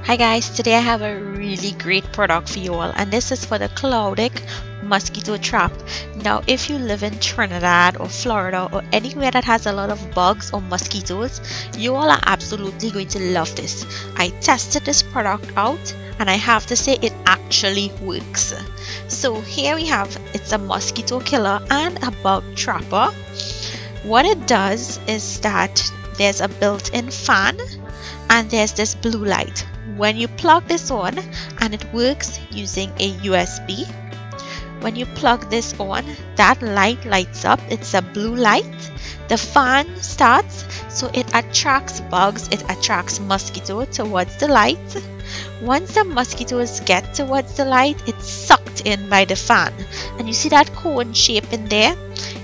Hi guys, today I have a really great product for you all, and this is for the Kloudic mosquito trap. Now if you live in Trinidad or Florida or anywhere that has a lot of bugs or mosquitoes, you all are absolutely going to love this. I tested this product out and I have to say it actually works. So here we have, it's a mosquito killer and a bug trapper. What it does is that there's a built-in fan and there's this blue light. When you plug this on, and it works using a USB, when you plug this on, that light lights up. It's a blue light. The fan starts, so it attracts bugs, it attracts mosquito towards the light. Once the mosquitoes get towards the light, it's sucked in by the fan, and you see that cone shape in there.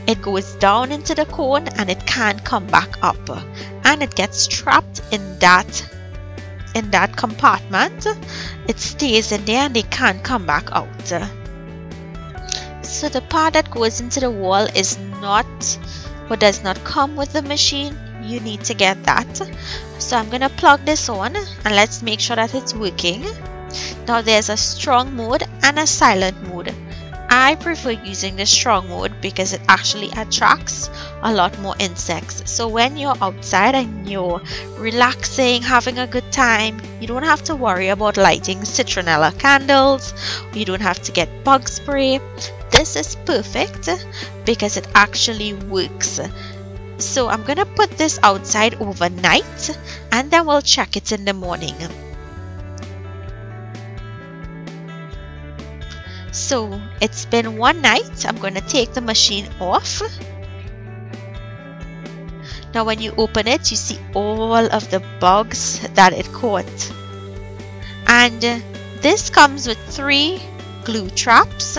It goes down into the cone and it can't come back up, and it gets trapped in that compartment. It stays in there and they can't come back out. So the part that goes into the wall is not, or does not come with the machine. You need to get that. So I'm gonna plug this on and let's make sure that it's working. Now there's a strong mode and a silent mode. I prefer using the strong mode because it actually attracts a lot more insects. So when you're outside and you're relaxing, having a good time, you don't have to worry about lighting citronella candles. You don't have to get bug spray. This is perfect because it actually works. So I'm gonna put this outside overnight and then we'll check it in the morning. So it's been one night. I'm going to take the machine off. Now when you open it, you see all of the bugs that it caught. And this comes with 3 glue traps.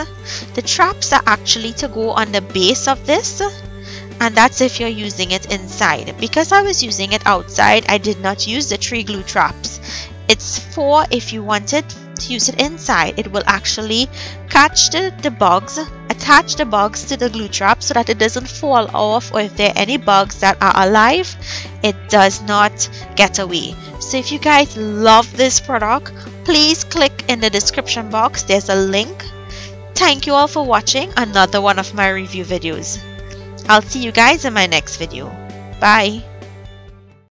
The traps are actually to go on the base of this, and that's if you're using it inside. Because I was using it outside, I did not use the 3 glue traps. It's 4 if you wanted to use it inside. It will actually catch the bugs, attach the bugs to the glue trap so that it doesn't fall off, or if there are any bugs that are alive, it does not get away. So if you guys love this product, please click in the description box. There's a link. Thank you all for watching another one of my review videos. I'll see you guys in my next video. Bye.